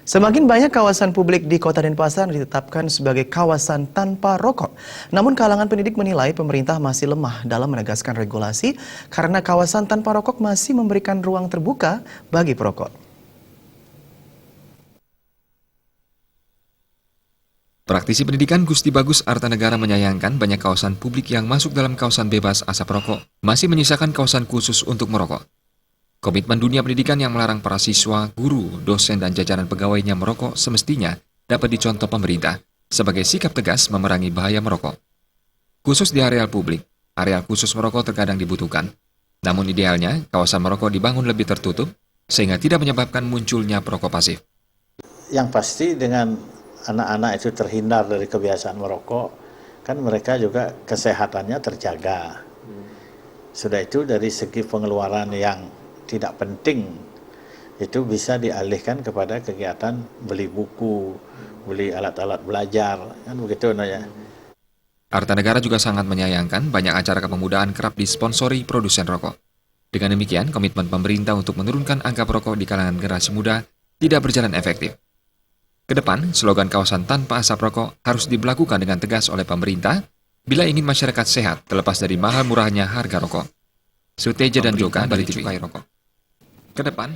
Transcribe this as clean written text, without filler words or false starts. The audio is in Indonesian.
Semakin banyak kawasan publik di Kota Denpasar ditetapkan sebagai kawasan tanpa rokok. Namun kalangan pendidik menilai pemerintah masih lemah dalam menegaskan regulasi karena kawasan tanpa rokok masih memberikan ruang terbuka bagi perokok. Praktisi pendidikan Gusti Bagus Artanegara menyayangkan banyak kawasan publik yang masuk dalam kawasan bebas asap rokok, masih menyisakan kawasan khusus untuk merokok. Komitmen dunia pendidikan yang melarang para siswa, guru, dosen, dan jajaran pegawainya merokok semestinya dapat dicontoh pemerintah sebagai sikap tegas memerangi bahaya merokok. Khusus di areal publik, areal khusus merokok terkadang dibutuhkan. Namun idealnya, kawasan merokok dibangun lebih tertutup sehingga tidak menyebabkan munculnya perokok pasif. Yang pasti dengan anak-anak itu terhindar dari kebiasaan merokok, kan mereka juga kesehatannya terjaga. Sudah itu dari segi pengeluaran yang tidak penting, itu bisa dialihkan kepada kegiatan beli buku, beli alat-alat belajar, kan begitu nanya. Artanegara juga sangat menyayangkan banyak acara kepemudaan kerap disponsori produsen rokok. Dengan demikian, komitmen pemerintah untuk menurunkan angka perokok di kalangan generasi muda tidak berjalan efektif. Kedepan, slogan kawasan tanpa asap rokok harus diberlakukan dengan tegas oleh pemerintah bila ingin masyarakat sehat terlepas dari mahal murahnya harga rokok. Suteja dan Joka, Bali TV. Ke depan,